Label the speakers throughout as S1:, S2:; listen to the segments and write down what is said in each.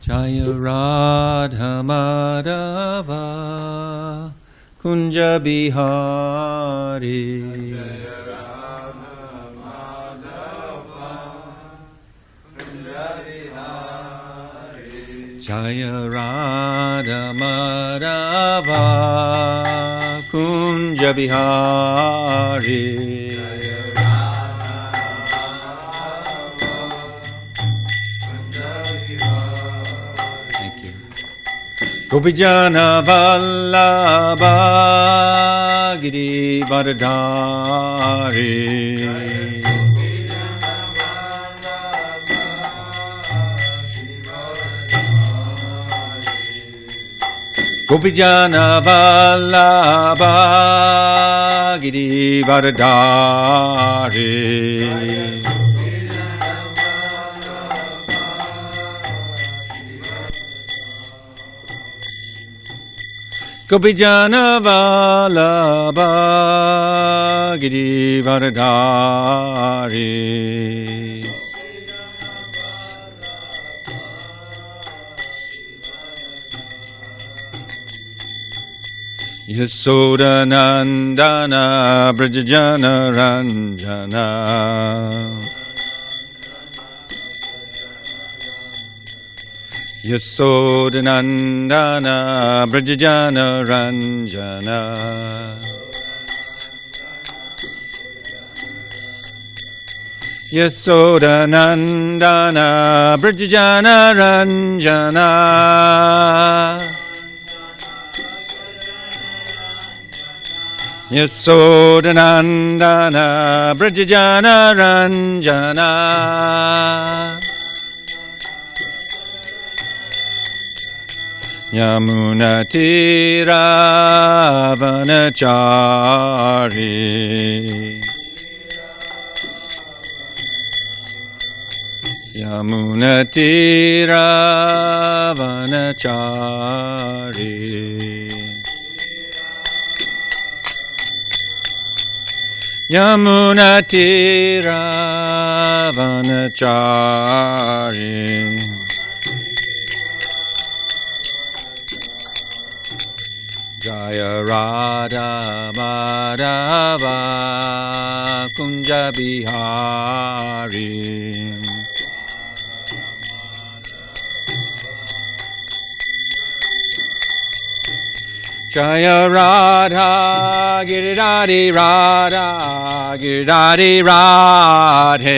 S1: Jaya Radha Madhava Kunja Bihari Jaya Radha Madhava Kunja Bihari Jaya Radha Madhava Kunja Bihari Gopijana Vallabha Giri Vardhari Gopijana Vallabha Giri Vardhari Gopijana Vallabha Giri Vardhari Yasodanandana Brajajana Ranjana Yasodanandana Brajajana Ranjana Yasodanandana Brajajana Ranjana Yasodanandana Brajajana Ranjana Yamuna Tira Vanachari Yamuna Tira Vanachari Yamuna Tira Vanachari Jaya Radha Madhava Kunja Bihari Jaya Radha Giridhari Radha Giridhari Radhe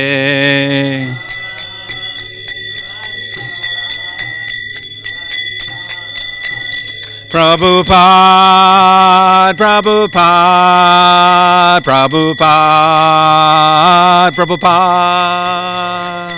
S1: Prabhupada, Prabhupada, Prabhupada, Prabhupada.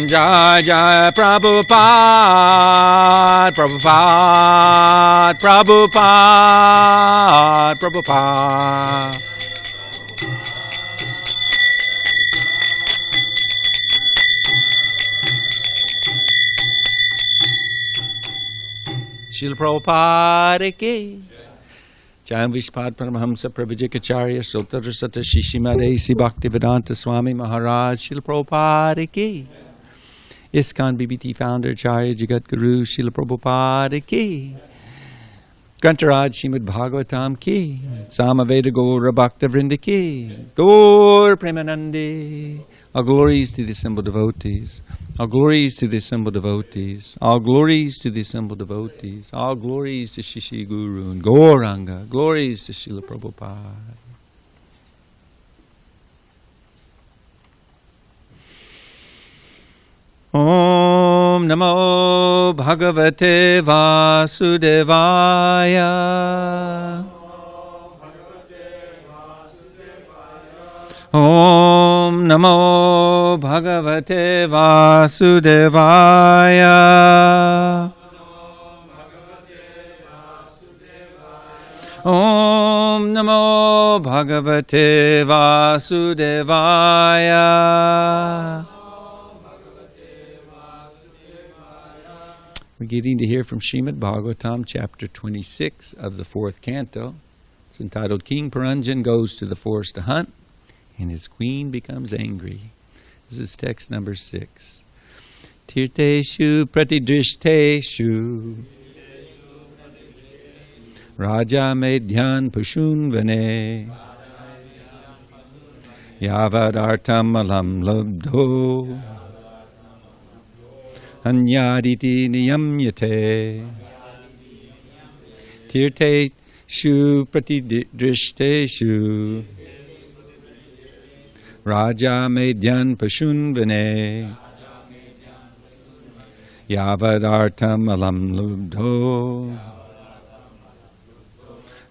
S1: Jai Jai Prabhupada, Prabhupada, Prabhupada, Prabhupada. Srila Prabhupada ki Jai Vishpad Paramahamsa Pravijikacharya Sotarasata Shishimade Si Bhaktivedanta Swami Maharaj Srila Prabhupada ki ISKCON BBT founder Acharya Jagat Guru Srila Prabhupada ki Grantaraj srimadbhagavatam ki Samaveda Gaura Bhakta Vrinda ki Gaur Premanande. All glories to the assembled devotees. All glories to the assembled devotees. All glories to the assembled devotees. All glories to Shishi Guru and Gauranga. Glories to Srila Prabhupada. Om Namo Bhagavate Vasudevaya. Om Namo Bhagavate Vasudevaya. Om Namo Bhagavate Vasudevaya. We're getting to hear from Srimad Bhagavatam, chapter 26 of the 4th canto. It's entitled King Puranjan Goes to the Forest to Hunt. and his queen becomes angry. This is text number 6. Tirteshu pratidrishteshu Raja medhyan pushun vane Yavadartam alam labdho Anyaditi niyamyate Tirteshu pratidrishteshu Raja medhyan pashun vane Yavadartam alam lubdho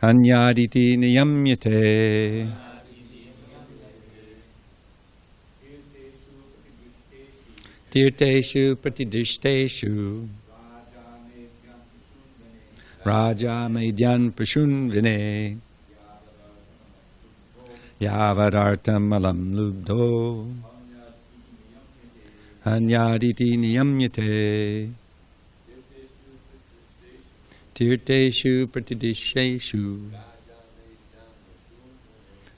S1: Anyaditi niyamyate Tirteshu pratidrishteshu Raja medhyan pashun vine Yavadartam alam lubdho Anyaditi niyamyate Tirteshu pratidrishteshu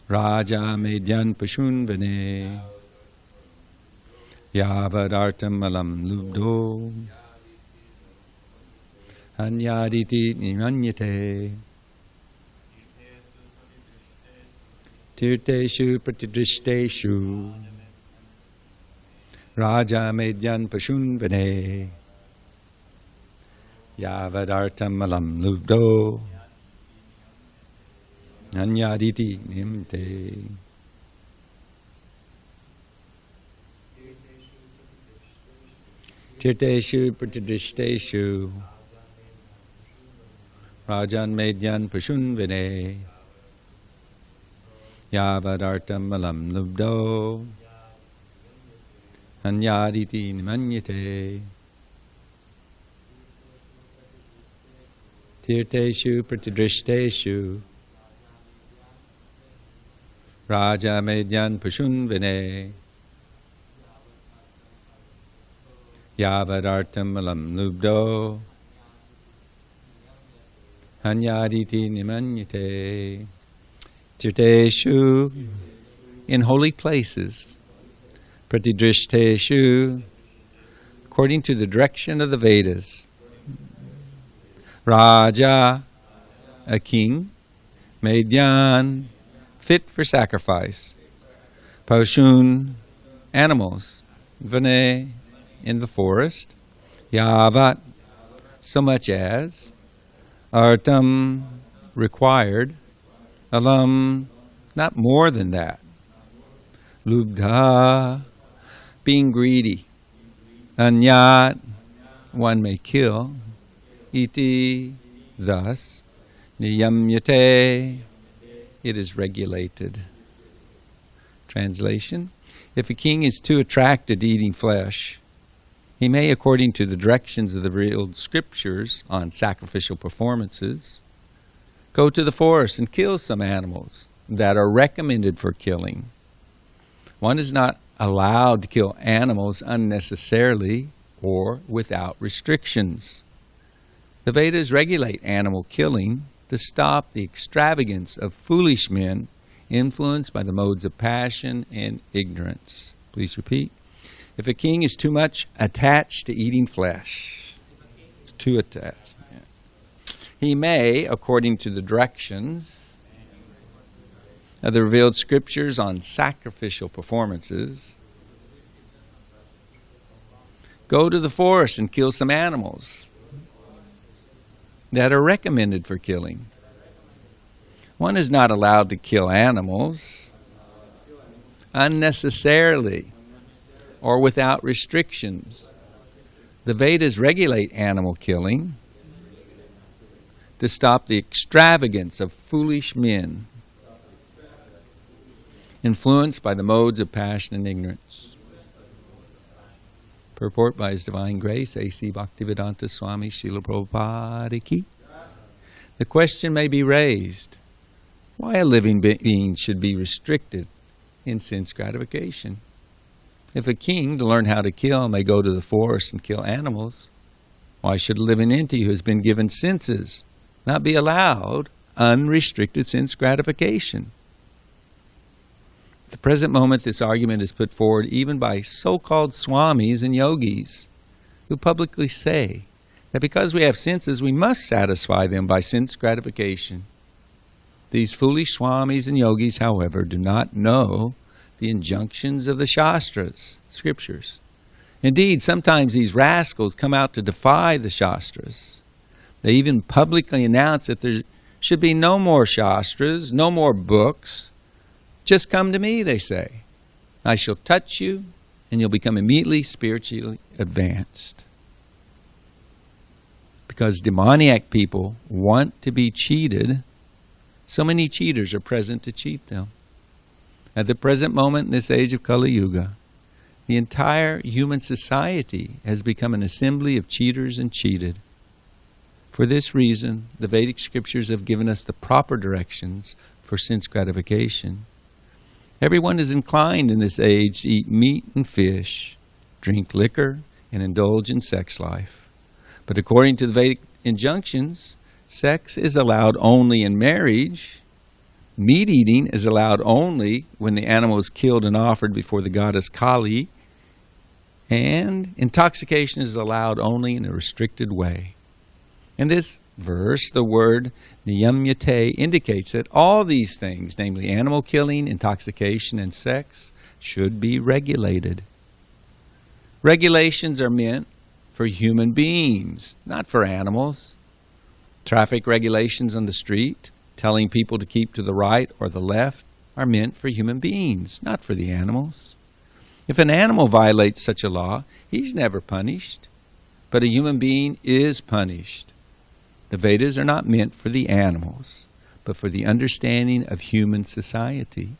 S1: Raja medhyan pashun vine Yavadartam alam lubdho Anyaditi niyamyate Tirteshu pratidrishteshu Raja medhyan pashun vine Yavadartam alam lubdho Anyaditi niyamyate Tirteshu pratidrishteshu Rajan medhyan pashun vine Yavadartam alam lubdho Anyaditi nimanyate Tirteshu pratidrishteshu Raja medhyan pashun vine Yavadartam alam lubdho Anyaditi nimanyate Tirteshu in holy places Pratidrishteshu according to the direction of the Vedas. Raja, a king. Medhyan, fit for sacrifice. Pashun, animals. Vane, in the forest. Yavat, so much as. Artam, required. Alam, not more than that. Lubdha, being greedy. Anyat, one may kill. Iti, thus. Niyamyate, it is regulated. Translation: if a king is too attracted to eating flesh, he may, according to the directions of the revealed scriptures on sacrificial performances, go to the forest and kill some animals that are recommended for killing. One is not allowed to kill animals unnecessarily or without restrictions. The Vedas regulate animal killing to stop the extravagance of foolish men influenced by the modes of passion and ignorance. Please repeat. If a king is too much attached to eating flesh, it's too attached, he may, according to the directions of the revealed scriptures on sacrificial performances, go to the forest and kill some animals that are recommended for killing. One is not allowed to kill animals unnecessarily or without restrictions. The Vedas regulate animal killing to stop the extravagance of foolish men influenced by the modes of passion and ignorance. Purport by His Divine Grace, A.C. Bhaktivedanta Swami Srila Prabhupada Ki. The question may be raised, why a living being should be restricted in sense gratification? If a king, to learn how to kill, may go to the forest and kill animals, why should a living entity who has been given senses not be allowed unrestricted sense gratification? At the present moment, this argument is put forward even by so-called swamis and yogis, who publicly say that because we have senses, we must satisfy them by sense gratification. These foolish swamis and yogis, however, do not know the injunctions of the Shastras, scriptures. Indeed, sometimes these rascals come out to defy the Shastras. They even publicly announce that there should be no more Shastras, no more books. Just come to me, they say. I shall touch you, and you'll become immediately spiritually advanced. Because demoniac people want to be cheated, so many cheaters are present to cheat them. At the present moment in this age of Kali Yuga, the entire human society has become an assembly of cheaters and cheated. For this reason, the Vedic scriptures have given us the proper directions for sense gratification. Everyone is inclined in this age to eat meat and fish, drink liquor, and indulge in sex life. But according to the Vedic injunctions, sex is allowed only in marriage. Meat eating is allowed only when the animal is killed and offered before the goddess Kali. And intoxication is allowed only in a restricted way. In this verse, the word niyamyate indicates that all these things, namely animal killing, intoxication, and sex, should be regulated. Regulations are meant for human beings, not for animals. Traffic regulations on the street, telling people to keep to the right or the left, are meant for human beings, not for the animals. If an animal violates such a law, he's never punished, but a human being is punished. The Vedas are not meant for the animals, but for the understanding of human society.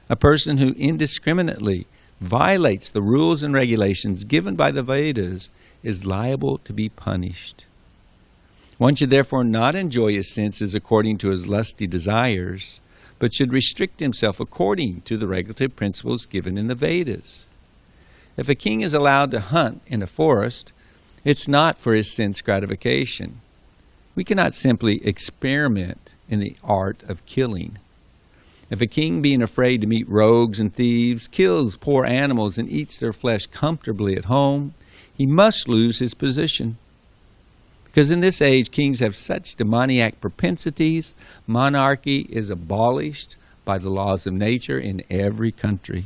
S1: A person who indiscriminately violates the rules and regulations given by the Vedas is liable to be punished. One should therefore not enjoy his senses according to his lusty desires, but should restrict himself according to the regulative principles given in the Vedas. If a king is allowed to hunt in a forest, it's not for his sense gratification. We cannot simply experiment in the art of killing. If a king, being afraid to meet rogues and thieves, kills poor animals and eats their flesh comfortably at home, he must lose his position. Because in this age, kings have such demoniac propensities, monarchy is abolished by the laws of nature in every country.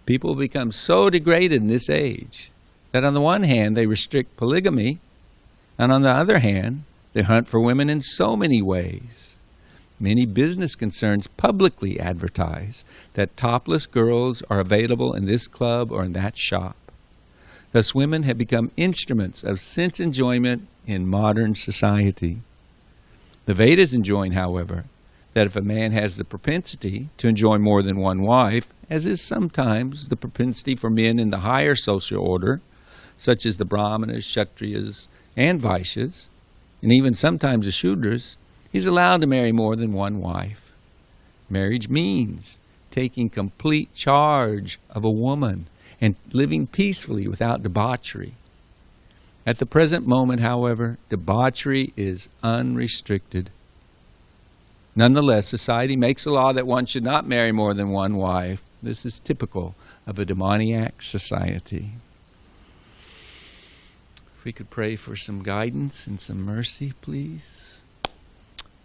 S1: People become so degraded in this age that on the one hand, they restrict polygamy, and on the other hand, they hunt for women in so many ways. Many business concerns publicly advertise that topless girls are available in this club or in that shop. Thus, women have become instruments of sense enjoyment in modern society. The Vedas enjoin, however, that if a man has the propensity to enjoy more than one wife, as is sometimes the propensity for men in the higher social order, such as the Brahmanas, Kshatriyas, and Vaishyas, and even sometimes the Shudras, he's allowed to marry more than one wife. Marriage means taking complete charge of a woman and living peacefully without debauchery. At the present moment, however, debauchery is unrestricted. Nonetheless, society makes a law that one should not marry more than one wife. This is typical of a demoniac society. If we could pray for some guidance and some mercy, please.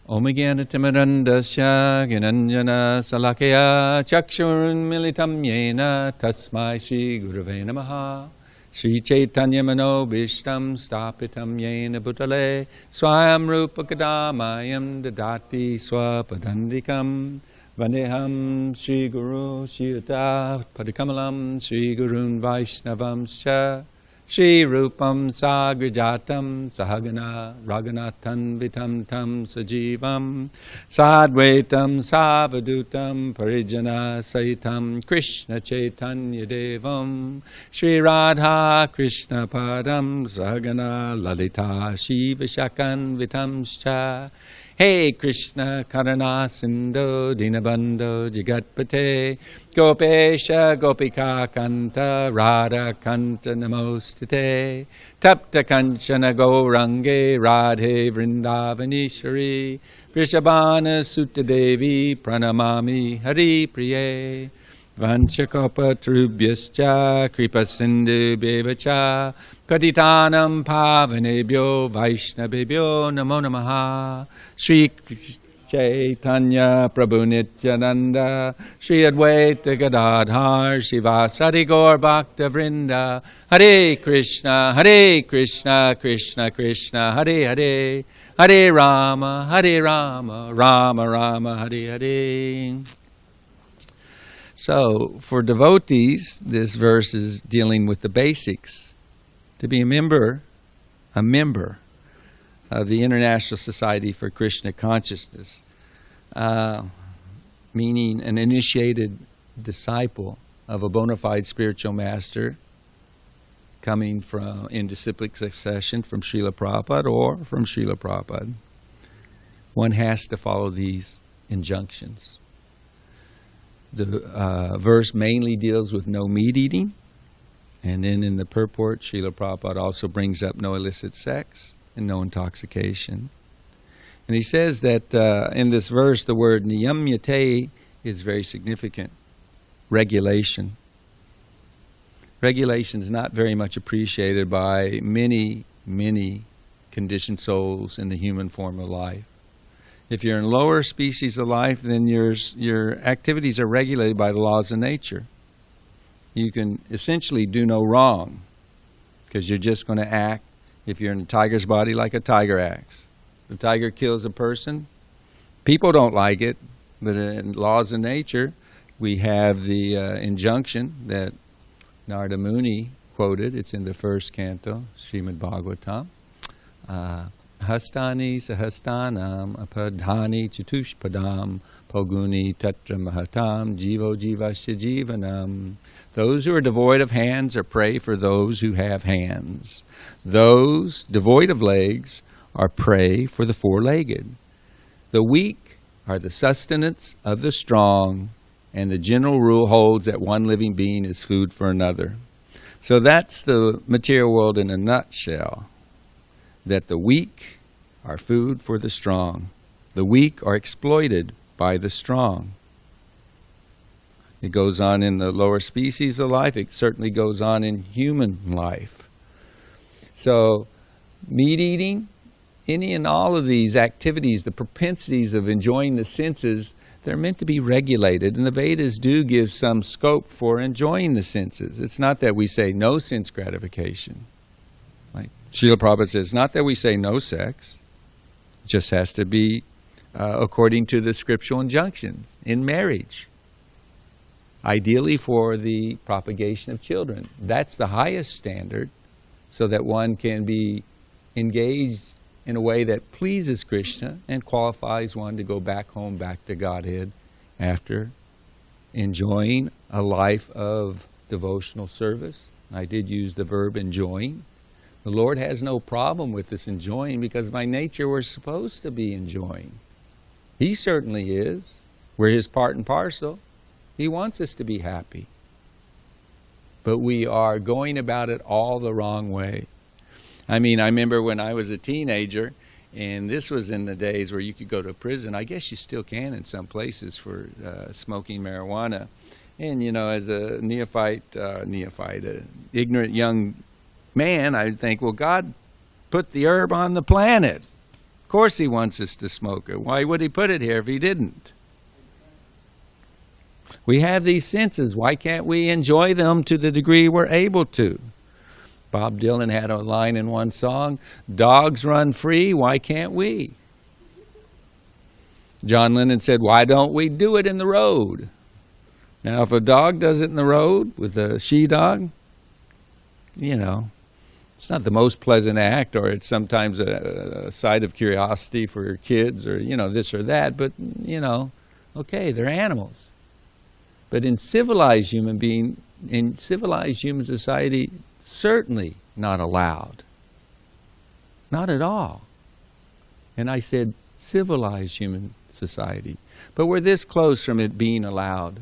S1: Om Jnana-timirandasya Gnananjana Salakaya Chakshurun Militam Yena Tasmai Sri Gurave Namaha Sri Chaitanya Manobishtam Stapitam Yena Bhutale Swayam Rupa Kadamayam Dadati Swapadandikam Vandeham Sri Guru Shirata Padikamalam Sri Gurun Vaishnavamscha Shri Rupam Sagrijatam Sahagana Raghunathan Vitam Tam Sajivam Sadvaitam Savadutam Parijana Saitam Krishna Chaitanya Devam Shri Radha Krishna Padam Sahagana Lalita Shiva Shakan Vitamscha Hey Krishna Karana Sindhu Dinabandhu Jagatpate Gopesha Gopika Kanta Radha Kanta Namostate Tapta Kanchana Gourange Radhe Vrindavanishwari Vrishabhana Sutta Devi Pranamami Hari Priye Vanchakopatrubhyascha Kripasindhu Bevacha Patitanam Pavanebhyo Vaishnavebhyo Namo Namaha Shri Chaitanya Prabhu Nityananda Shri Advaita Gadadhar Srivasadi Gaur Bhakta Vrinda Hare Krishna Krishna Krishna Hare Hare Hare Rama Rama Rama Hare Hare. So, for devotees, this verse is dealing with the basics. To be a member of the International Society for Krishna Consciousness, meaning an initiated disciple of a bona fide spiritual master coming from in disciplic succession from Srila Prabhupada or from Srila Prabhupada, one has to follow these injunctions. The verse mainly deals with no meat eating, and then in the purport, Srila Prabhupada also brings up no illicit sex and no intoxication. And he says that in this verse, the word niyamyate is very significant. Regulation. Regulation is not very much appreciated by many conditioned souls in the human form of life. If you're in lower species of life, then your activities are regulated by the laws of nature. You can essentially do no wrong because you're just going to act, if you're in a tiger's body, like a tiger acts. If a tiger kills a person, people don't like it, but in laws of nature, we have the injunction that Narada Muni quoted. It's in the first canto, srimadbhagavatam. Hastani sahastanam apadhani chatushpadam poguni tatra mahatam jivo jivasya jivanam. Those who are devoid of hands are prey for those who have hands. Those devoid of legs are prey for the four-legged. The weak are the sustenance of the strong, and the general rule holds that one living being is food for another. So that's the material world in a nutshell. That the weak are food for the strong. The weak are exploited by the strong. It goes on in the lower species of life. It certainly goes on in human life. So, meat eating, any and all of these activities, the propensities of enjoying the senses, they're meant to be regulated. And the Vedas do give some scope for enjoying the senses. It's not that we say no sense gratification. Like Srila Prabhupada says, not that we say no sex. It just has to be according to the scriptural injunctions in marriage. Ideally for the propagation of children. That's the highest standard, so that one can be engaged in a way that pleases Krishna and qualifies one to go back home, back to Godhead, after enjoying a life of devotional service. I did use the verb enjoying. The Lord has no problem with this enjoying, because by nature we're supposed to be enjoying. He certainly is. We're His part and parcel. He wants us to be happy. But we are going about it all the wrong way. I mean, I remember when I was a teenager, and this was in the days where you could go to prison. I guess you still can in some places for smoking marijuana. And, you know, as a ignorant young man, I'd think, well, God put the herb on the planet. Of course He wants us to smoke it. Why would He put it here if He didn't? We have these senses. Why can't we enjoy them to the degree we're able to? Bob Dylan had a line in one song, dogs run free, why can't we? John Lennon said, why don't we do it in the road? Now, if a dog does it in the road with a she-dog, you know, it's not the most pleasant act, or it's sometimes a side of curiosity for your kids, or, you know, this or that, but, you know, okay, they're animals. But in civilized human society, certainly not allowed. Not at all. And I said, civilized human society. But we're this close from it being allowed.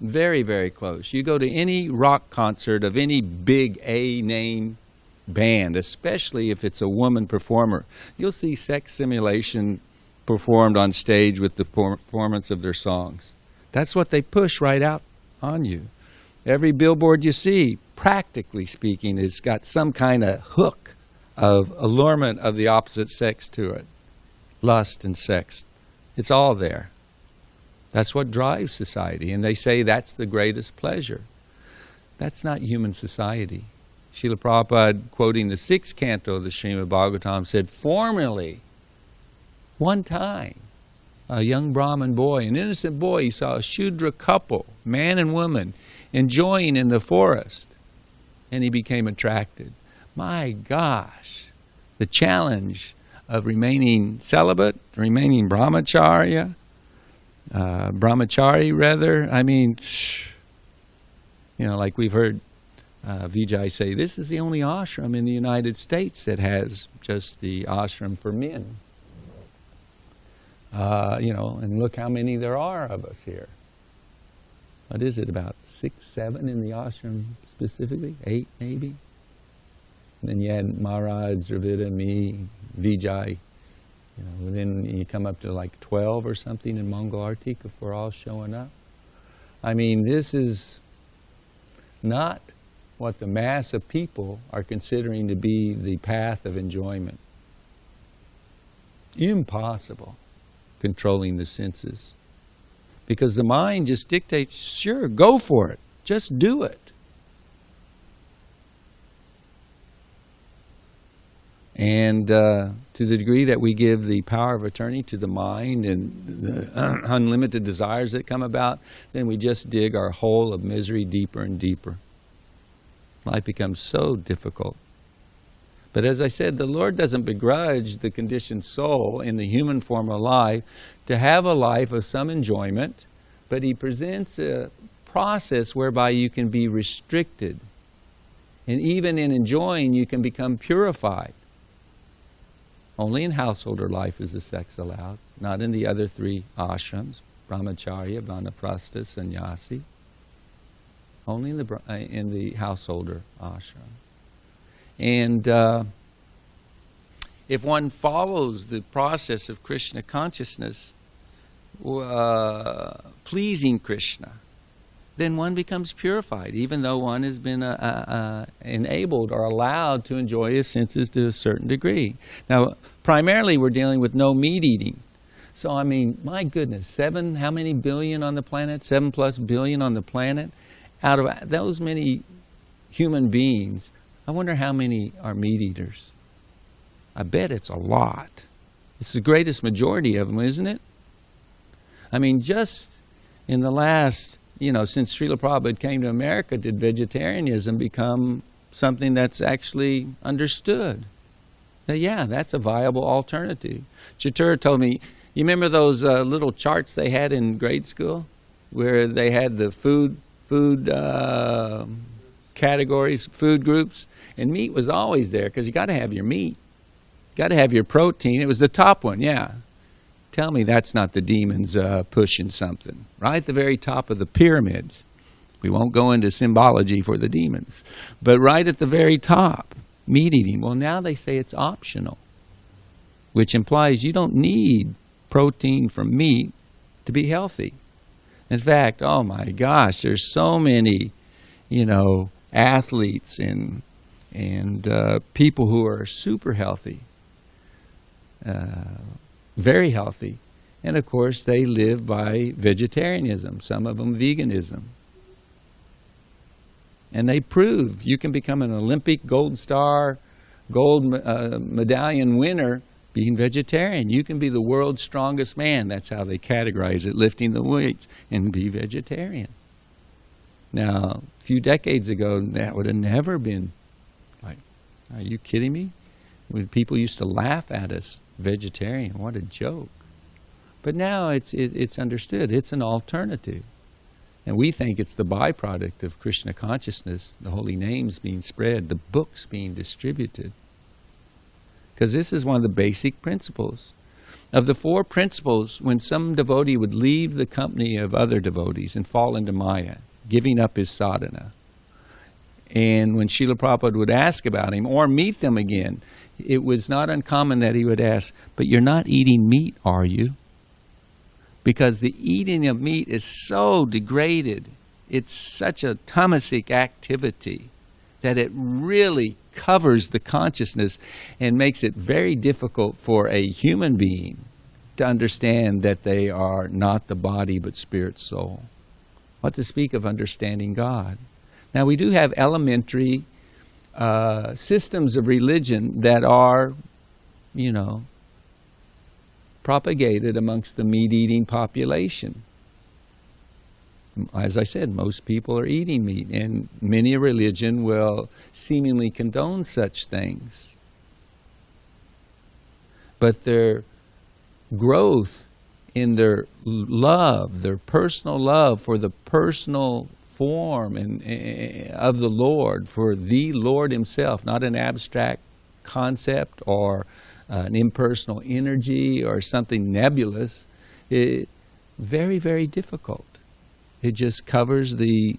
S1: Very, very close. You go to any rock concert of any big A-name band, especially if it's a woman performer, you'll see sex simulation performed on stage with the performance of their songs. That's what they push right out on you. Every billboard you see, practically speaking, has got some kind of hook of allurement of the opposite sex to it. Lust and sex. It's all there. That's what drives society. And they say that's the greatest pleasure. That's not human society. Srila Prabhupada, quoting the 6th canto of the Srimad Bhagavatam, said, formerly, one time, a young Brahmin boy, an innocent boy, he saw a Shudra couple, man and woman, enjoying in the forest. And he became attracted. My gosh, the challenge of remaining celibate, remaining brahmachari, I mean, like we've heard Vijay say, this is the only ashram in the United States that has just the ashram for men. And look how many there are of us here. What is it, about 6, 7 in the ashram specifically? 8 maybe? And then you had Maharaj, Dravida, me, Vijay. Then you come up to like 12 or something in Mongol Arctic if we're all showing up. I mean, this is not what the mass of people are considering to be the path of enjoyment. Impossible controlling the senses. Because the mind just dictates, sure, go for it. Just do it. And to the degree that we give the power of attorney to the mind and the unlimited desires that come about, then we just dig our hole of misery deeper and deeper. Life becomes so difficult. But as I said, the Lord doesn't begrudge the conditioned soul in the human form of life to have a life of some enjoyment, but He presents a process whereby you can be restricted. And even in enjoying, you can become purified. Only in householder life is the sex allowed, not in the other 3 ashrams, brahmacharya, vanaprastha, sannyasi. Only in the householder ashram. And if one follows the process of Krishna consciousness, pleasing Krishna, then one becomes purified, even though one has been enabled or allowed to enjoy his senses to a certain degree. Now, primarily we're dealing with no meat eating. So, I mean, my goodness, how many billion on the planet? 7+ billion on the planet? Out of those many human beings, I wonder how many are meat eaters. I bet it's a lot. It's the greatest majority of them, isn't it? I mean, just in the last, since Srila Prabhupada came to America, did vegetarianism become something that's actually understood? That, yeah, that's a viable alternative. Chatur told me, you remember those little charts they had in grade school? Where they had the food categories, food groups, and meat was always there because you got to have your meat. Got to have your protein. It was the top one, yeah. Tell me that's not the demons pushing something. Right at the very top of the pyramids. We won't go into symbology for the demons. But right at the very top, meat eating. Well, now they say it's optional, which implies you don't need protein from meat to be healthy. In fact, oh my gosh, there's so many, athletes and people who are super healthy, very healthy. And of course, they live by vegetarianism, some of them veganism. And they proved you can become an Olympic gold star, gold medallion winner being vegetarian. You can be the world's strongest man. That's how they categorize it, lifting the weights, and be vegetarian. Now, a few decades ago, that would have never been like, are you kidding me? When people used to laugh at us, vegetarian, what a joke. But now it's understood. It's an alternative. And we think it's the byproduct of Krishna consciousness, the holy names being spread, the books being distributed. Because this is one of the basic principles. of the four principles, when some devotee would leave the company of other devotees and fall into Maya, giving up his sadhana, and when Srila Prabhupada would ask about him or meet them again, it was not uncommon that he would ask, "But you're not eating meat, are you?" Because the eating of meat is so degraded. It's such a tamasic activity that it really covers the consciousness and makes it very difficult for a human being to understand that they are not the body but spirit soul. What to speak of understanding God? Now, we do have elementary systems of religion that are, propagated amongst the meat-eating population. As I said, most people are eating meat, and many a religion will seemingly condone such things. But their growth in their love, their personal love for the personal form of the Lord, for the Lord Himself, not an abstract concept or an impersonal energy or something nebulous, very, very difficult. It just covers the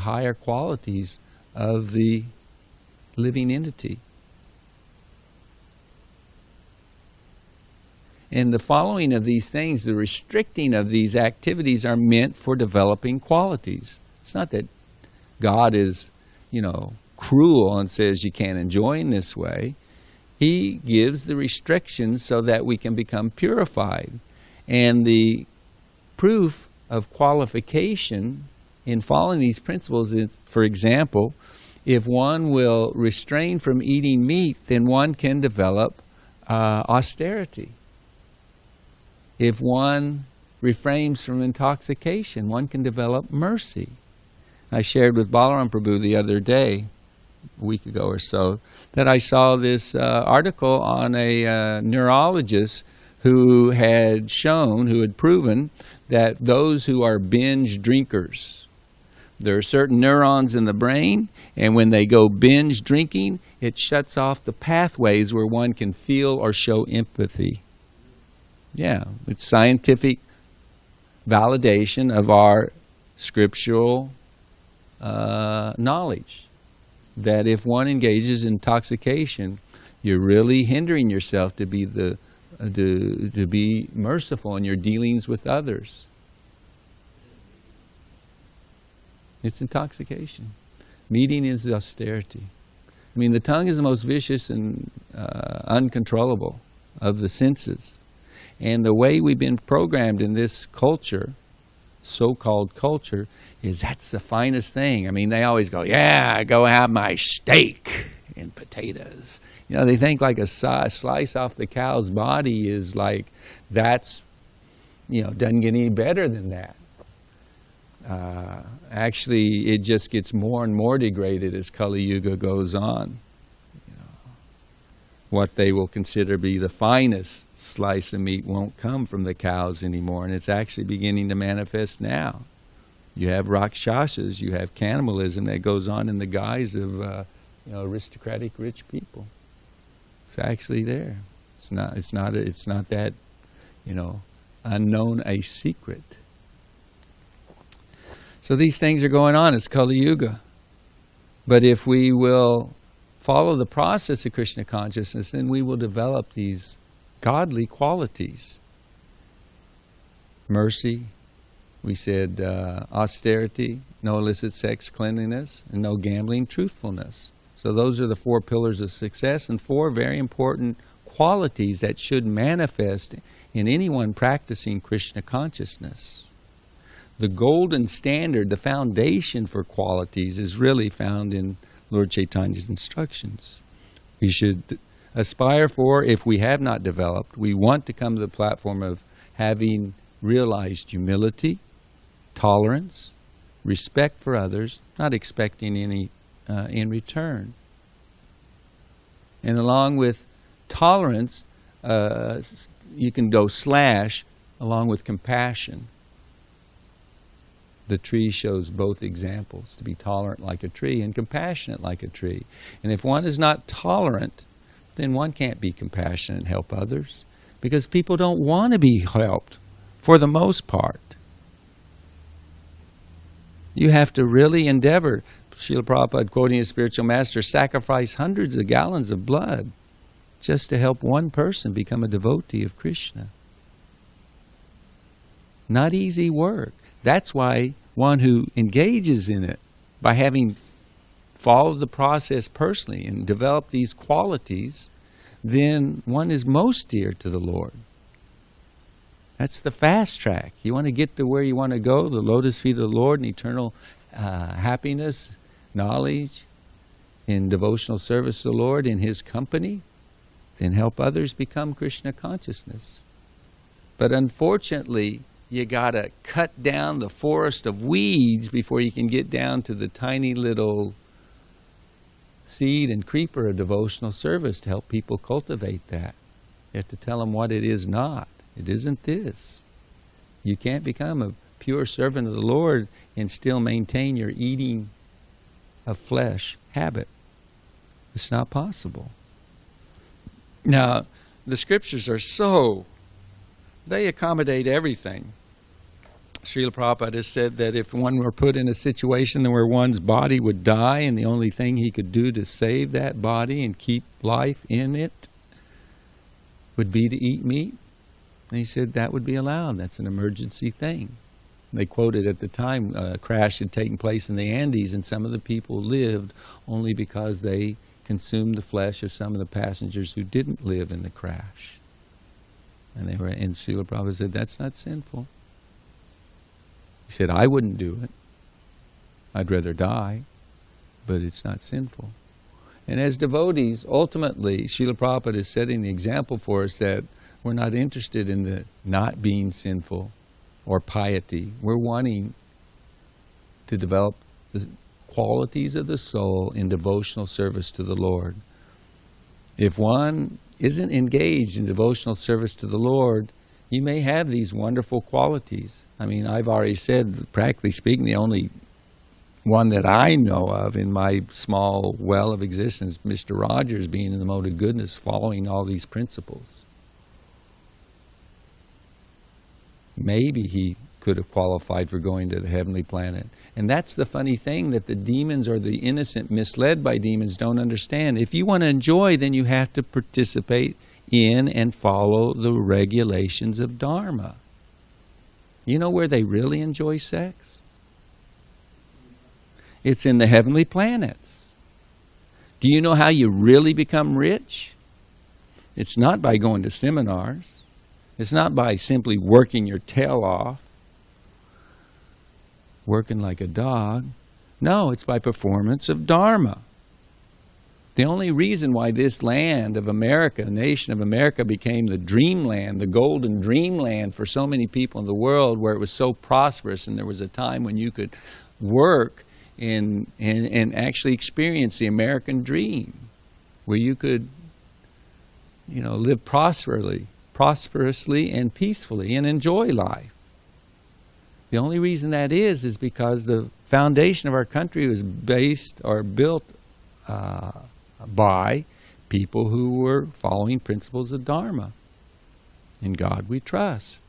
S1: higher qualities of the living entity. And the following of these things, the restricting of these activities, are meant for developing qualities. It's not that God is, cruel and says you can't enjoy in this way. He gives the restrictions so that we can become purified. And the proof of qualification in following these principles is, for example, if one will refrain from eating meat, then one can develop austerity. If one refrains from intoxication, one can develop mercy. I shared with Balaram Prabhu the other day, a week ago or so, that I saw this article on a neurologist who had proven that those who are binge drinkers, there are certain neurons in the brain, and when they go binge drinking, it shuts off the pathways where one can feel or show empathy. Yeah, it's scientific validation of our scriptural knowledge that if one engages in intoxication, you're really hindering yourself to be to be merciful in your dealings with others. It's intoxication. Meeting is austerity. I mean, the tongue is the most vicious and uncontrollable of the senses. And the way we've been programmed in this culture, so-called culture, is that's the finest thing. I mean, they always go, "Yeah, go have my steak and potatoes." They think like a slice off the cow's body is like, that's, doesn't get any better than that. Actually, it just gets more and more degraded as Kali Yuga goes on. What they will consider be the finest slice of meat won't come from the cows anymore, and it's actually beginning to manifest now. You have rakshasas, you have cannibalism that goes on in the guise of aristocratic rich people. It's actually there. It's not that, unknown a secret. So these things are going on. It's Kali Yuga. But if we will follow the process of Krishna consciousness, then we will develop these godly qualities. Mercy, we said austerity, no illicit sex, cleanliness, and no gambling, truthfulness. So those are the four pillars of success, and four very important qualities that should manifest in anyone practicing Krishna consciousness. The golden standard, the foundation for qualities, is really found in Lord Chaitanya's instructions. We should aspire for, if we have not developed, we want to come to the platform of having realized humility, tolerance, respect for others, not expecting any in return. And along with tolerance, you can go / along with compassion. The tree shows both examples, to be tolerant like a tree and compassionate like a tree. And if one is not tolerant, then one can't be compassionate and help others, because people don't want to be helped for the most part. You have to really endeavor. Srila Prabhupada, quoting his spiritual master, sacrifice hundreds of gallons of blood just to help one person become a devotee of Krishna. Not easy work. That's why one who engages in it, by having followed the process personally and developed these qualities, then one is most dear to the Lord. That's the fast track. You want to get to where you want to go, the lotus feet of the Lord, and eternal happiness, knowledge, in devotional service to the Lord, in His company, then help others become Krishna consciousness. But unfortunately, you got to cut down the forest of weeds before you can get down to the tiny little seed and creeper of devotional service to help people cultivate that. You have to tell them what it is not. It isn't this. You can't become a pure servant of the Lord and still maintain your eating of flesh habit. It's not possible. Now, the scriptures are they accommodate everything. Srila Prabhupada has said that if one were put in a situation where one's body would die and the only thing he could do to save that body and keep life in it would be to eat meat, and he said that would be allowed. That's an emergency thing. They quoted at the time a crash had taken place in the Andes, and some of the people lived only because they consumed the flesh of some of the passengers who didn't live in the crash. And Srila Prabhupada said, that's not sinful. He said, I wouldn't do it. I'd rather die, but it's not sinful. And as devotees, ultimately, Srila Prabhupada is setting the example for us that we're not interested in the not being sinful or piety. We're wanting to develop the qualities of the soul in devotional service to the Lord. If one isn't engaged in devotional service to the Lord, you may have these wonderful qualities. I mean, I've already said, practically speaking, the only one that I know of in my small well of existence, Mr. Rogers being in the mode of goodness, following all these principles. Maybe he could have qualified for going to the heavenly planet. And that's the funny thing that the demons or the innocent misled by demons don't understand. If you want to enjoy, then you have to participate in and follow the regulations of Dharma. You know where they really enjoy sex? It's in the heavenly planets. Do you know how you really become rich? It's not by going to seminars. It's not by simply working your tail off, working like a dog. No, it's by performance of Dharma. The only reason why this land of America, the nation of America, became the dreamland, the golden dreamland for so many people in the world, where it was so prosperous, and there was a time when you could work and actually experience the American dream, where you could, live prosperously and peacefully and enjoy life. The only reason that is because the foundation of our country was based or built by people who were following principles of Dharma. In God we trust.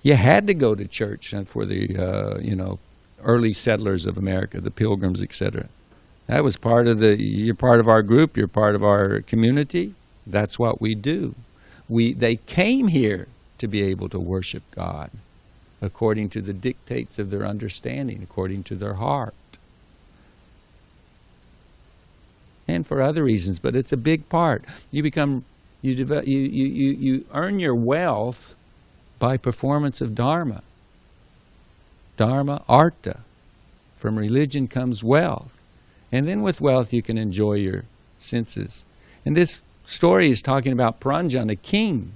S1: You had to go to church for the early settlers of America, the Pilgrims, etc. That was part of you're part of our group, you're part of our community. That's what we do. They came here to be able to worship God according to the dictates of their understanding, according to their heart. And for other reasons, but it's a big part. You earn your wealth by performance of Dharma. Dharma, artha. From religion comes wealth. And then with wealth you can enjoy your senses. And this story is talking about Pranjan, a king.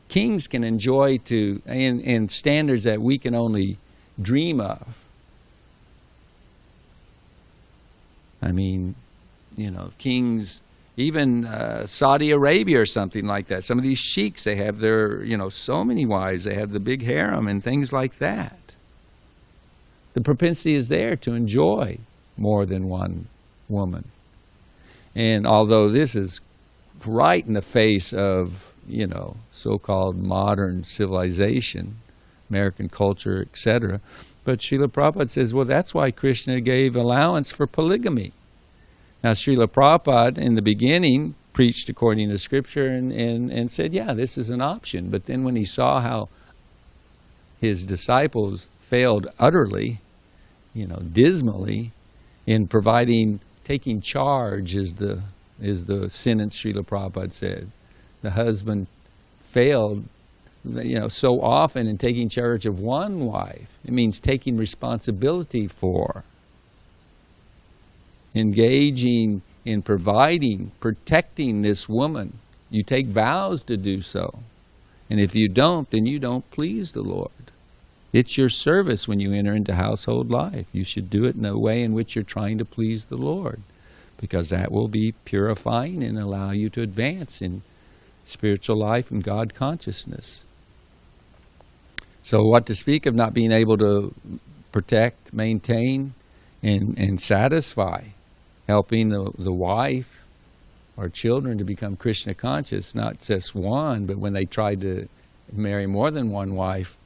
S1: Kings can enjoy in standards that we can only dream of. I mean, kings, even Saudi Arabia or something like that. Some of these sheiks, they have their, so many wives. They have the big harem and things like that. The propensity is there to enjoy more than one woman. And although this is right in the face of, so-called modern civilization, American culture, etc. But Srila Prabhupada says, well, that's why Krishna gave allowance for polygamy. Now, Srila Prabhupada, in the beginning, preached according to Scripture and said, yeah, this is an option. But then when he saw how his disciples failed utterly, dismally, in taking charge is the sentence Srila Prabhupada said. The husband failed, so often in taking charge of one wife. It means taking responsibility for, engaging in providing, protecting this woman. You take vows to do so. And if you don't, then you don't please the Lord. It's your service when you enter into household life. You should do it in a way in which you're trying to please the Lord, because that will be purifying and allow you to advance in spiritual life and God consciousness. So what to speak of not being able to protect, maintain, and satisfy, helping the wife or children to become Krishna conscious, not just one, but when they tried to marry more than one wife,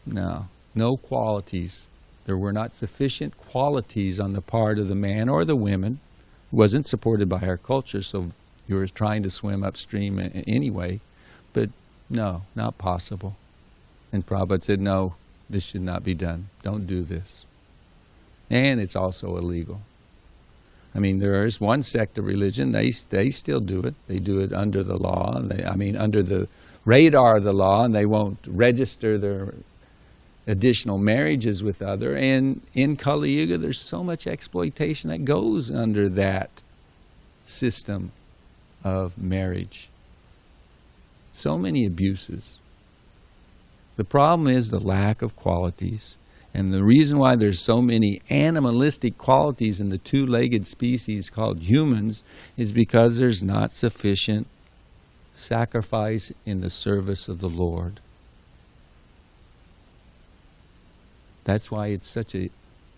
S1: no qualities. There were not sufficient qualities on the part of the man or the women. It wasn't supported by our culture, so you were trying to swim upstream anyway. But no, not possible. And Prabhupada said, no, this should not be done. Don't do this. And it's also illegal. I mean, there is one sect of religion, they still do it. They do it under the law, under the radar of the law, and they won't register their additional marriages with other. And in Kali Yuga, there's so much exploitation that goes under that system of marriage. So many abuses. The problem is the lack of qualities. And the reason why there's so many animalistic qualities in the two-legged species called humans is because there's not sufficient sacrifice in the service of the Lord. That's why it's such a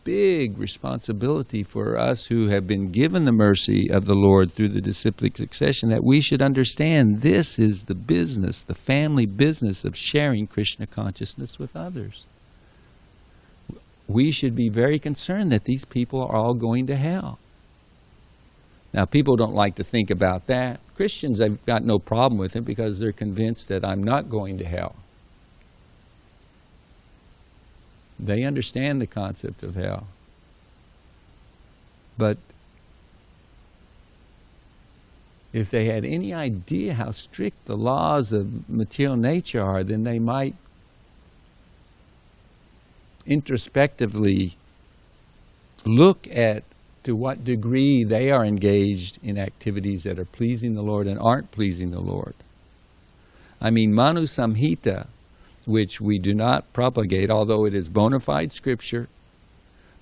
S1: big responsibility for us who have been given the mercy of the Lord through the disciplic succession, that we should understand this is the business, the family business of sharing Krishna consciousness with others. We should be very concerned that these people are all going to hell. Now, people don't like to think about that. Christians, I've got no problem with it because they're convinced that I'm not going to hell. They understand the concept of hell. But if they had any idea how strict the laws of material nature are, then they might introspectively look at to what degree they are engaged in activities that are pleasing the Lord and aren't pleasing the Lord. I mean, Manu Samhita, which we do not propagate, although it is bona fide scripture,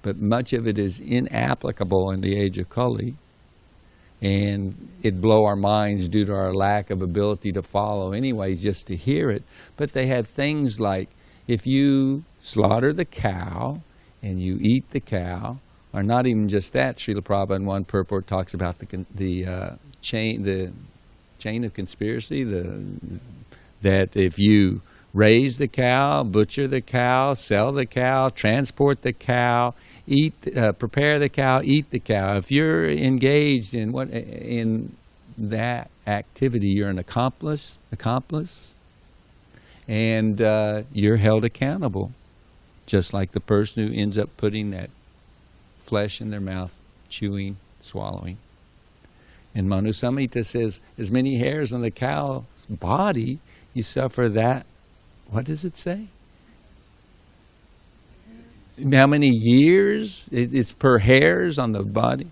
S1: but much of it is inapplicable in the age of Kali, and it'd blow our minds due to our lack of ability to follow anyway, just to hear it. But they have things like, if you slaughter the cow and you eat the cow, or not even just that, Srila Prabhupada in one purport talks about the chain of conspiracy, that if you raise the cow, butcher the cow, sell the cow, transport the cow, prepare the cow, eat the cow. If you're engaged in that activity, you're an accomplice, and you're held accountable, just like the person who ends up putting that flesh in their mouth, chewing, swallowing. And Manu Samhita says, as many hairs on the cow's body, you suffer that. What does it say? How many years? It's per hairs on the body.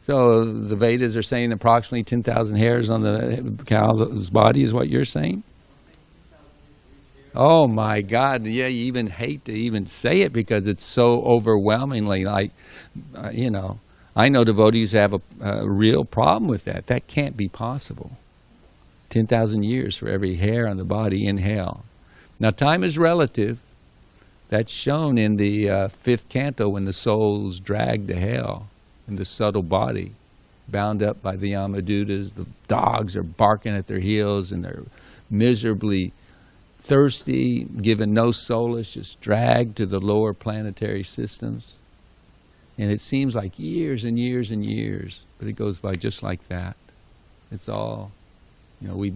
S1: So the Vedas are saying approximately 10,000 hairs on the cow's body is what you're saying? Oh my God, yeah, you even hate to even say it because it's so overwhelmingly like, I know devotees have a real problem with that. That can't be possible. 10,000 years for every hair on the body in hell. Now, time is relative. That's shown in the 5th canto when the soul's dragged to hell in the subtle body. bound up by the Yamadutas. The dogs are barking at their heels and they're miserably thirsty, given no solace, just dragged to the lower planetary systems. And it seems like years and years and years, but it goes by just like that. It's all, we've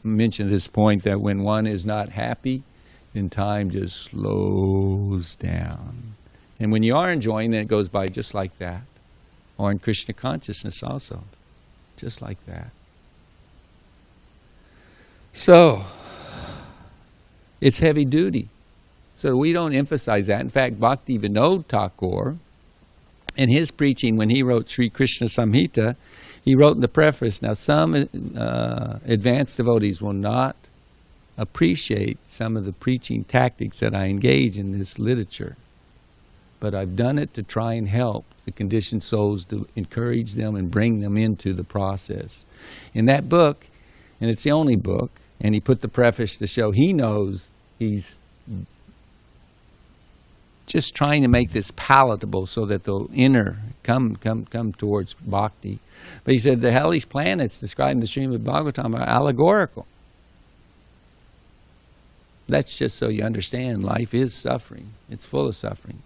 S1: mentioned this point that when one is not happy, then time just slows down. And when you are enjoying, then it goes by just like that. Or in Krishna consciousness also, just like that. So, it's heavy duty. So we don't emphasize that. In fact, Bhakti Vinod Thakur, in his preaching when he wrote Sri Krishna Samhita, he wrote in the preface, now some advanced devotees will not appreciate some of the preaching tactics that I engage in this literature. But I've done it to try and help the conditioned souls, to encourage them and bring them into the process. In that book, and it's the only book, and he put the preface to show he knows he's just trying to make this palatable so that they'll come towards bhakti. But he said the hellish planets described in the Srimad Bhagavatam are allegorical. That's just so you understand life is suffering. It's full of suffering.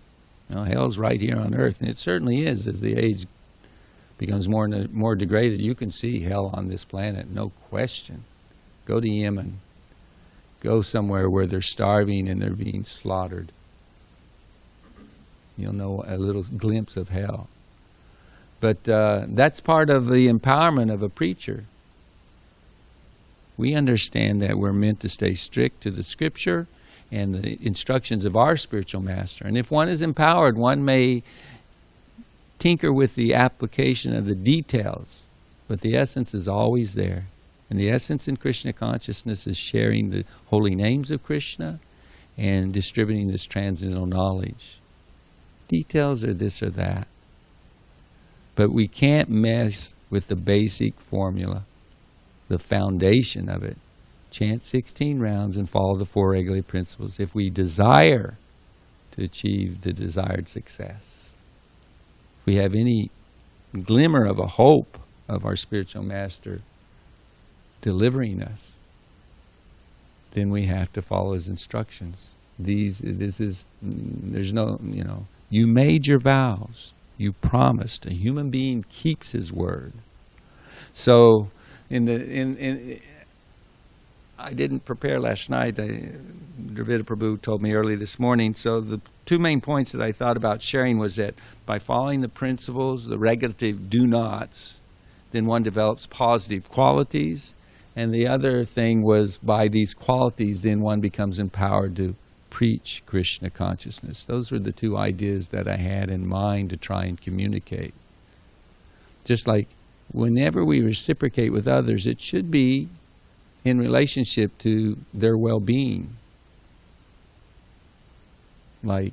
S1: Hell's right here on earth, and it certainly is. As the age becomes more degraded, you can see hell on this planet, no question. Go to Yemen. Go somewhere where they're starving and they're being slaughtered. You'll know a little glimpse of hell. But that's part of the empowerment of a preacher. We understand that we're meant to stay strict to the scripture and the instructions of our spiritual master. And if one is empowered, one may tinker with the application of the details, but the essence is always there. And the essence in Krishna consciousness is sharing the holy names of Krishna and distributing this transcendental knowledge. Details are this or that. But we can't mess with the basic formula, the foundation of it. Chant 16 rounds and follow the 4 regulative principles if we desire to achieve the desired success. If we have any glimmer of a hope of our spiritual master delivering us, then we have to follow his instructions. There's no, you made your vows. You promised. A human being keeps his word. So, I didn't prepare last night. Dravida Prabhu told me early this morning. So the 2 main points that I thought about sharing was that by following the principles, the regulative do-nots, then one develops positive qualities. And the other thing was by these qualities, then one becomes empowered to preach Krishna consciousness. Those were the 2 ideas that I had in mind to try and communicate. Just like whenever we reciprocate with others, it should be in relationship to their well-being. Like,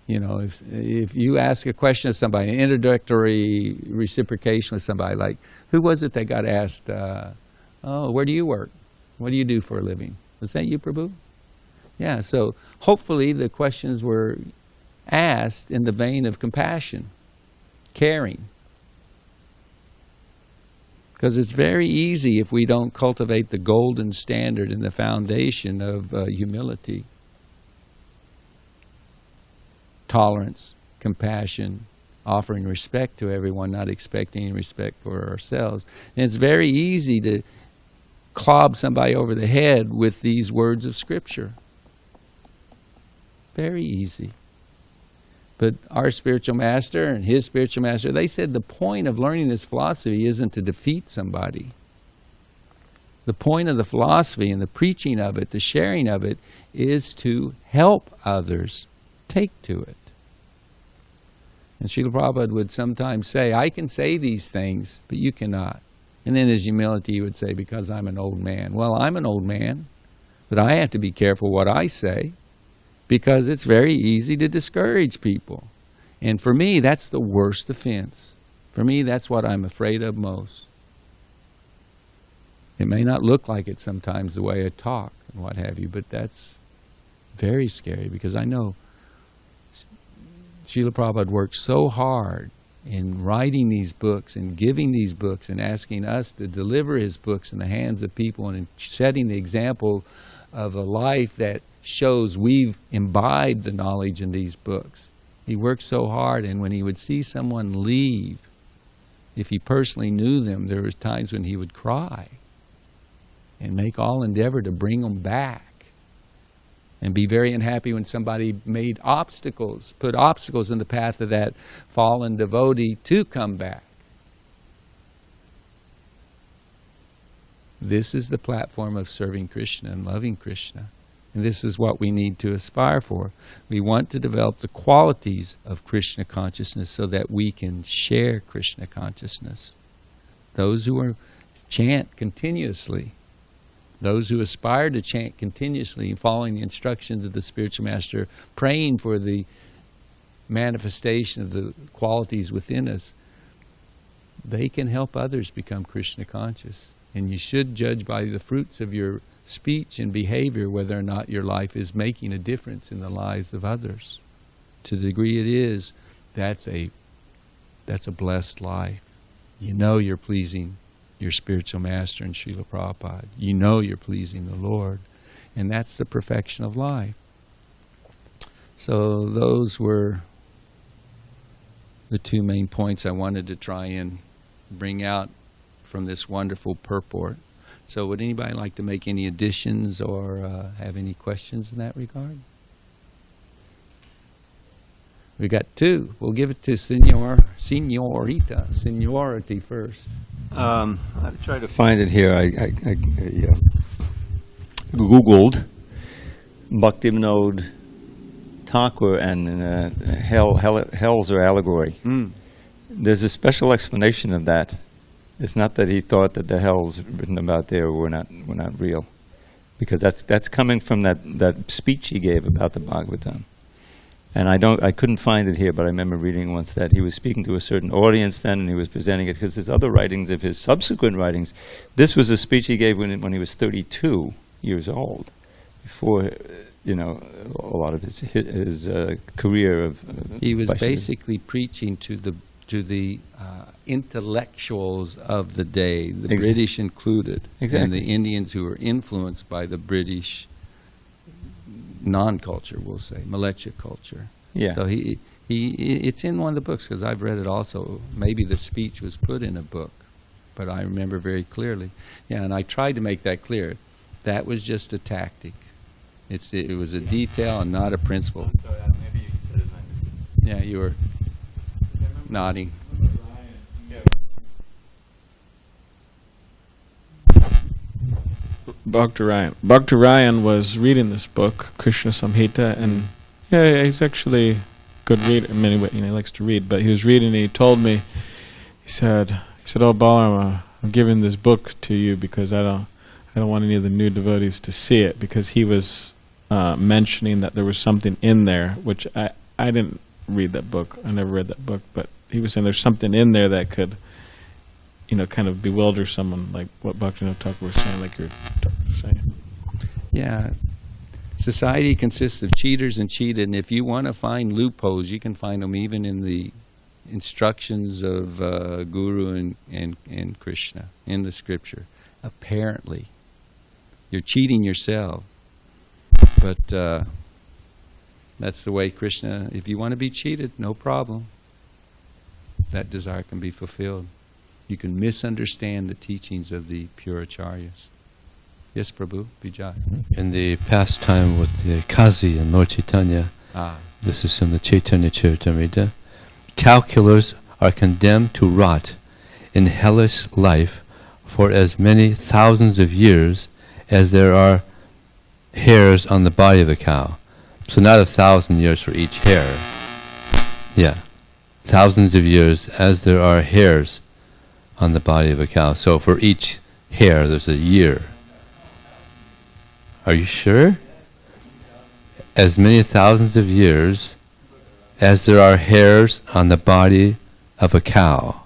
S1: if you ask a question of somebody, an introductory reciprocation with somebody, like, who was it that got asked, where do you work? What do you do for a living? Was that you, Prabhu? Yeah, so hopefully the questions were asked in the vein of compassion, caring. Because it's very easy if we don't cultivate the golden standard and the foundation of humility, tolerance, compassion, offering respect to everyone, not expecting respect for ourselves. And it's very easy to clob somebody over the head with these words of Scripture. Very easy. But our spiritual master and his spiritual master, they said the point of learning this philosophy isn't to defeat somebody. The point of the philosophy and the preaching of it, the sharing of it, is to help others take to it. And Srila Prabhupada would sometimes say, I can say these things, but you cannot. And then in his humility he would say, because I'm an old man. Well, I'm an old man, but I have to be careful what I say, because it's very easy to discourage people. And for me, that's the worst offense. For me, that's what I'm afraid of most. It may not look like it sometimes the way I talk and what have you, but that's very scary, because I know Srila Prabhupada worked so hard in writing these books and giving these books and asking us to deliver his books in the hands of people and setting the example of a life that shows we've imbibed the knowledge in these books. He worked so hard, and when he would see someone leave, if he personally knew them, there was times when he would cry and make all endeavor to bring them back, and be very unhappy when somebody made obstacles, put obstacles in the path of that fallen devotee to come back. This is the platform of serving Krishna and loving Krishna. And this is what we need to aspire for. We want to develop the qualities of Krishna consciousness so that we can share Krishna consciousness. Those who chant continuously, those who aspire to chant continuously, following the instructions of the spiritual master, praying for the manifestation of the qualities within us, they can help others become Krishna conscious. And you should judge by the fruits of your speech and behavior whether or not your life is making a difference in the lives of others. To the degree it is, that's a blessed life. You know you're pleasing your spiritual master and Srila Prabhupada. You know you're pleasing the Lord. And that's the perfection of life. So those were the two main points I wanted to try and bring out from this wonderful purport. So would anybody like to make any additions or have any questions in that regard? We got two. We'll give it to seniority first.
S2: I tried to find it here. I Googled Bhaktivinoda Thakur and hells or allegory. There's a special explanation of that. It's not that he thought that the hells written about there were not real, because that's coming from that speech he gave about the Bhagavatam. And I couldn't find it here, but I remember reading once that he was speaking to a certain audience then, and he was presenting it, because there's other writings of his, subsequent writings. This was a speech he gave when he was 32 years old, before a lot of his career of.
S1: He was basically preaching to the intellectuals of the day, the British included, and the Indians who were influenced by the British non-culture, we'll say, Malecha culture.
S2: Yeah.
S1: So it's in one of the books, because I've read it also. Maybe the speech was put in a book, but I remember very clearly. Yeah, and I tried to make that clear. That was just a tactic. It was a detail and not a principle.
S2: So maybe you said it and I missed it.
S1: Yeah, you were nodding.
S3: Bhakti Ryan was reading this book, Krishna Samhita, and he's actually a good reader. I mean, he likes to read, but he was reading and he told me, he said, "Oh, Balaram, I'm giving this book to you because I don't want any of the new devotees to see it," because he was mentioning that there was something in there, which I didn't read that book. I never read that book, but he was saying there's something in there that could, kind of bewilder someone, like what Bhaktivinoda Thakur was saying, like you're saying.
S1: Yeah. Society consists of cheaters and cheated, and if you want to find loopholes, you can find them even in the instructions of Guru and Krishna in the scripture. Apparently. You're cheating yourself. But that's the way Krishna, if you want to be cheated, no problem. That desire can be fulfilled. You can misunderstand the teachings of the pure acharyas. Yes, Prabhu, Vijay.
S4: In the pastime with the Kazi and Lord Chaitanya, this is in the Chaitanya Charitamrita, calculars are condemned to rot in hellish life for as many thousands of years as there are hairs on the body of a cow. So not 1,000 years for each hair. Yeah. Thousands of years as there are hairs on the body of a cow. So for each hair there's a year. Are you sure? As many thousands of years as there are hairs on the body of a cow.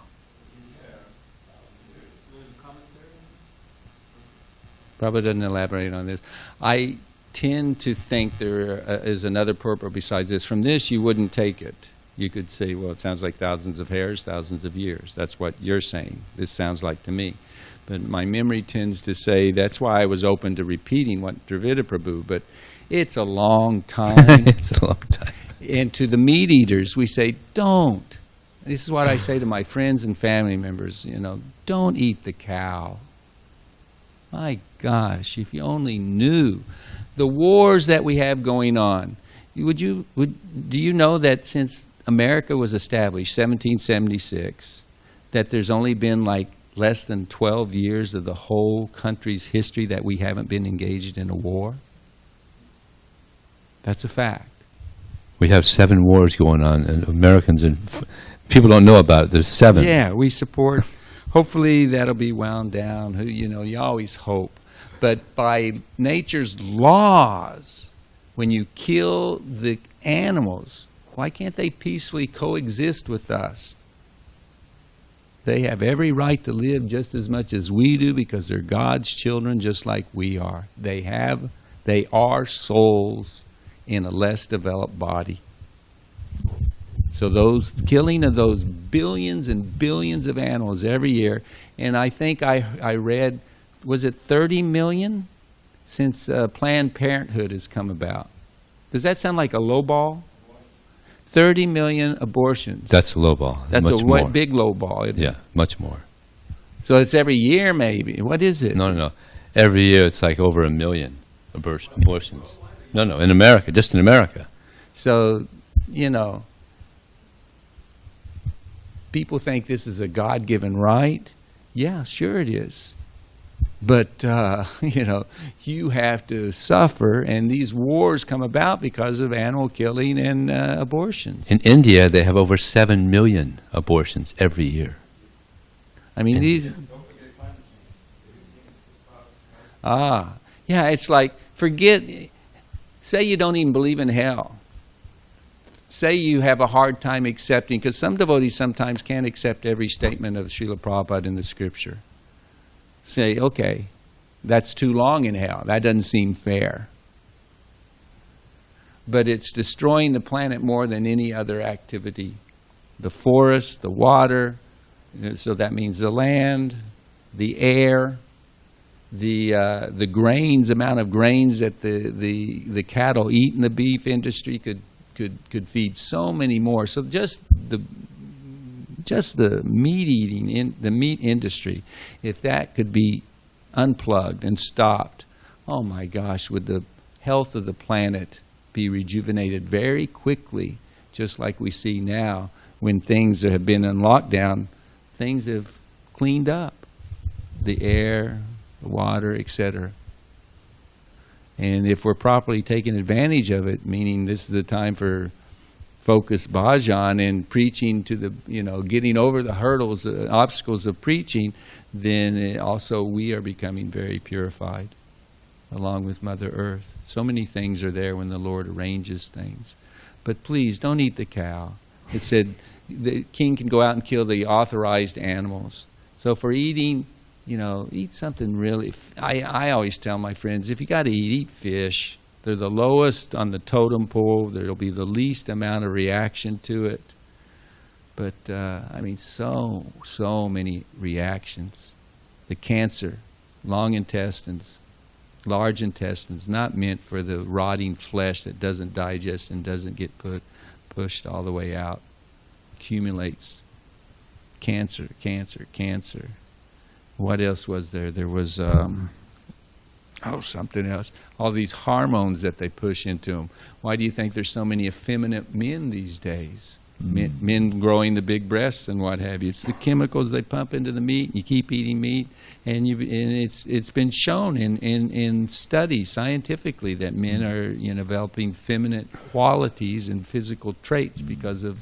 S1: Prabhupada doesn't elaborate on this. I tend to think there is another purport besides this. From this, you wouldn't take it. You could say, well, it sounds like thousands of hairs, thousands of years. That's what you're saying. This sounds like to me. But my memory tends to say, that's why I was open to repeating what Dravida Prabhu, but it's a long time.
S4: It's a long time.
S1: And to the meat eaters, we say, don't. This is what I say to my friends and family members, don't eat the cow. My gosh, if you only knew the wars that we have going on. Do you know that since America was established, 1776, that there's only been like less than 12 years of the whole country's history that we haven't been engaged in a war? That's a fact.
S4: We have 7 wars going on, and Americans and people don't know about it. There's 7.
S1: Yeah, we support. Hopefully that'll be wound down. You always hope. But by nature's laws, when you kill the animals, why can't they peacefully coexist with us? They have every right to live just as much as we do because they're God's children just like we are. They are souls in a less developed body. So those killing of those billions and billions of animals every year, and I think I read, was it 30 million since Planned Parenthood has come about? Does that sound like a low ball? 30 million abortions.
S4: That's a low ball.
S1: That's
S4: much
S1: a
S4: more.
S1: big low ball.
S4: Yeah, much more.
S1: So it's every year maybe. What is it?
S4: No. Every year it's like over 1 million abortions. No, in America, just in America.
S1: So, people think this is a God-given right. Yeah, sure it is. But, you have to suffer, and these wars come about because of animal killing and abortions.
S4: In India, they have over 7 million abortions every year.
S1: I mean, it's like, say you don't even believe in hell. Say you have a hard time accepting, because some devotees sometimes can't accept every statement of Srila Prabhupada in the scripture. Say, okay, that's too long in hell. That doesn't seem fair. But it's destroying the planet more than any other activity. The forest, the water, so that means the land, the air, the grains, amount of grains that the cattle eat in the beef industry could feed so many more. So just the meat eating, the meat industry, if that could be unplugged and stopped, oh my gosh, would the health of the planet be rejuvenated very quickly, just like we see now when things have been in lockdown, things have cleaned up, the air, the water, etc. And if we're properly taking advantage of it, meaning this is the time for focused bhajan and preaching to the, getting over the hurdles, obstacles of preaching, then also we are becoming very purified along with Mother Earth. So many things are there when the Lord arranges things. But please, don't eat the cow. It said the king can go out and kill the authorized animals. So for eating, eat something really, I always tell my friends, if you got to eat fish. They're the lowest on the totem pole. There'll be the least amount of reaction to it. But, so many reactions. The cancer, long intestines, large intestines, not meant for the rotting flesh that doesn't digest and doesn't get pushed all the way out. Accumulates. Cancer. What else was there? There was... something else. All these hormones that they push into them. Why do you think there's so many effeminate men these days? Men growing the big breasts and what have you. It's the chemicals they pump into the meat. You keep eating meat, and it's been shown in studies scientifically that men are developing feminine qualities and physical traits because of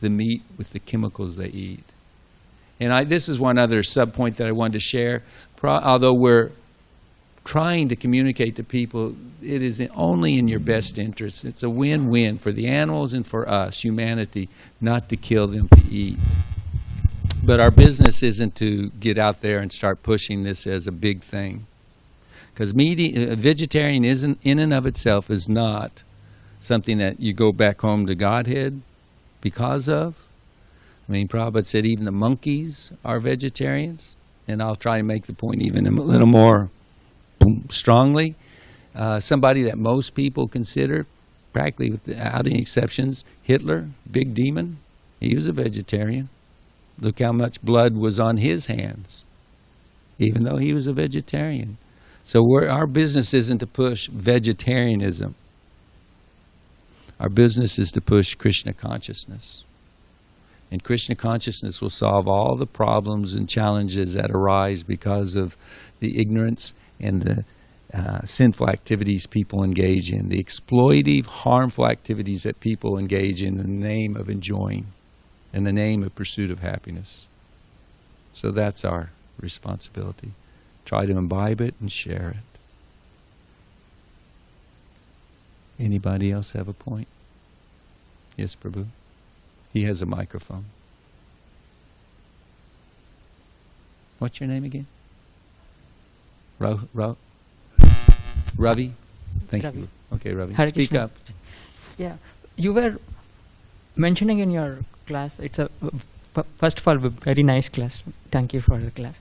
S1: the meat with the chemicals they eat. And this is one other sub-point that I wanted to share. Although we're trying to communicate to people, it is only in your best interest. It's a win-win for the animals and for us, humanity, not to kill them to eat. But our business isn't to get out there and start pushing this as a big thing. Because vegetarian isn't, in and of itself, is not something that you go back home to Godhead because of. I mean, Prabhupada said even the monkeys are vegetarians, and I'll try to make the point even a little more strongly. Somebody that most people consider, practically without any exceptions, Hitler, big demon, he was a vegetarian. Look how much blood was on his hands, even though he was a vegetarian. So our business isn't to push vegetarianism. Our business is to push Krishna consciousness. And Krishna consciousness will solve all the problems and challenges that arise because of the ignorance and the sinful activities people engage in, the exploitive, harmful activities that people engage in the name of enjoying, in the name of pursuit of happiness. So that's our responsibility. Try to imbibe it and share it. Anybody else have a point? Yes, Prabhu? He has a microphone. What's your name again? Ravi? Thank
S5: Ravi.
S1: you. Okay, Ravi.
S5: Hare
S1: Speak
S5: Krishna.
S1: up.
S5: Yeah, you were mentioning in your class, it's a, first of all, very nice class. Thank you for the class.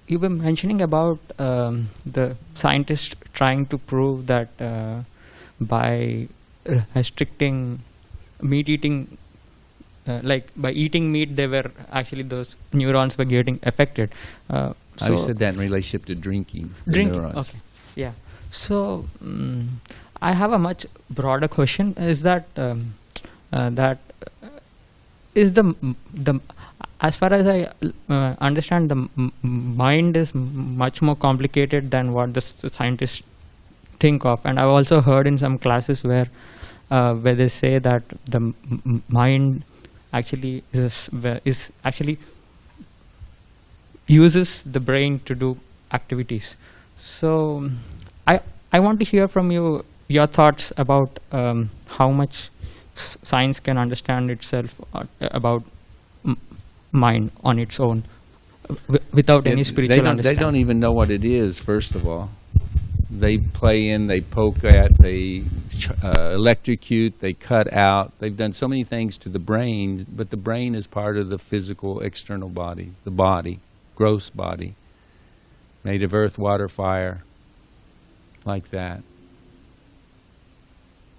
S5: You were mentioning about the scientists trying to prove that by restricting meat eating, like by eating meat, they were actually, those neurons were getting affected.
S1: I said that in relationship to drinking.
S5: Drinking,
S1: neurons.
S5: okay. Yeah. So I have a much broader question. Is that is the as far as I understand, the mind is much more complicated than what the scientists think of. And I've also heard in some classes where they say that the mind actually is actually uses the brain to do activities. So I want to hear from you your thoughts about how much science can understand itself about mind on its own without any spiritual understanding.
S1: They don't even know what it is, first of all. They play in, they poke at, they electrocute, they cut out. They've done so many things to the brain, but the brain is part of the physical external body, the body, gross body, made of earth, water, fire, like that,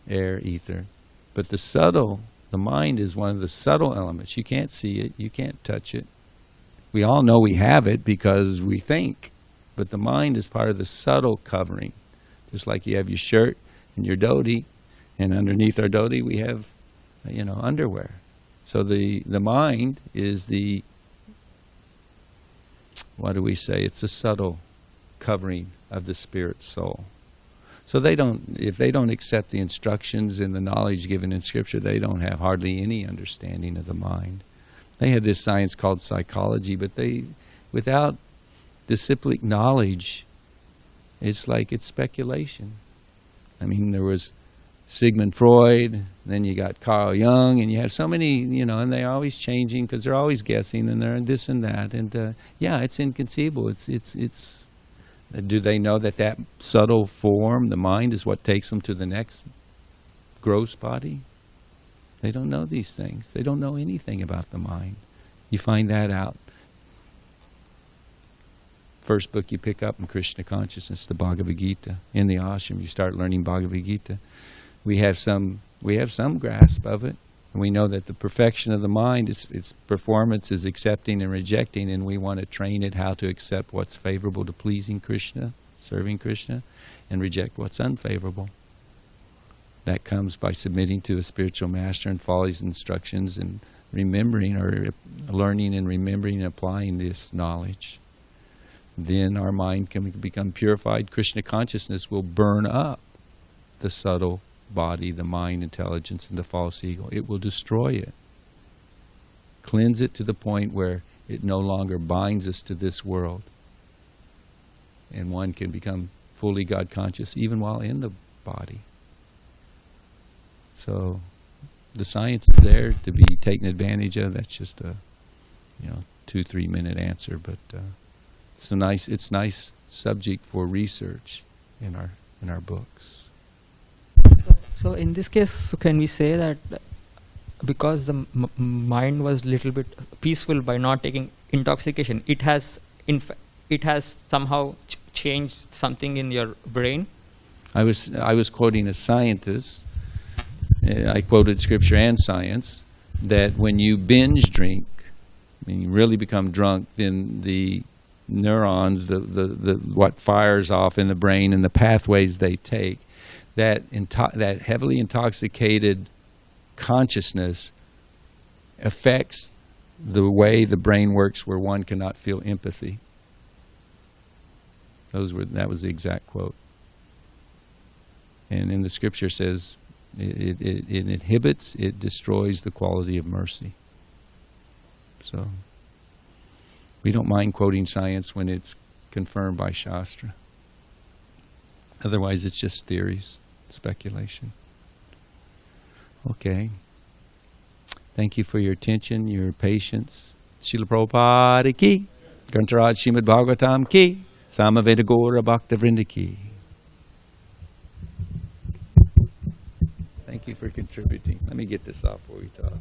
S1: air, ether. But the subtle, the mind is one of the subtle elements. You can't see it, you can't touch it. We all know we have it because we think, but the mind is part of the subtle covering. Just like you have your shirt and your dhoti, and underneath our dhoti we have, underwear. So the mind is the, what do we say? It's a subtle covering of the spirit soul. So if they don't accept the instructions and the knowledge given in Scripture, they don't have hardly any understanding of the mind. They had this science called psychology, but without disciplic knowledge, it's speculation. I mean, there was Sigmund Freud, then you got Carl Jung, and you have so many, and they're always changing because they're always guessing, and they're this and that, and it's inconceivable. It's. Do they know that subtle form, the mind, is what takes them to the next gross body? They don't know these things. They don't know anything about the mind. You find that out. First book you pick up in Krishna consciousness, the Bhagavad Gita. In the ashram, you start learning Bhagavad Gita. We have some grasp of it. And we know that the perfection of the mind, its performance is accepting and rejecting, and we want to train it how to accept what's favorable to pleasing Krishna, serving Krishna, and reject what's unfavorable. That comes by submitting to a spiritual master and following his instructions and remembering or learning and remembering and applying this knowledge. Then our mind can become purified. Krishna consciousness will burn up the subtle body, the mind, intelligence, and the false ego. It will destroy it. Cleanse it to the point where it no longer binds us to this world. And one can become fully God conscious even while in the body. So the science is there to be taken advantage of. That's just a 2-3 minute answer, but it's nice subject for research in our books.
S5: So in this case, so can we say that because the mind was little bit peaceful by not taking intoxication, it has somehow changed something in your brain?
S1: I was quoting a scientist. I quoted scripture and science that when you binge drink, when you really become drunk, then the neurons, the what fires off in the brain and the pathways they take, that heavily intoxicated consciousness affects the way the brain works, where one cannot feel empathy. That was the exact quote. And in the scripture says it inhibits, it destroys the quality of mercy. So we don't mind quoting science when it's confirmed by Shastra. Otherwise, it's just theories, speculation. Okay. Thank you for your attention, your patience. Srila Prabhupada ki, Grantaraj Srimad Bhagavatam ki, Samaveda Gora Bhakta Vrinda ki. Thank you for contributing. Let me get this off before we talk.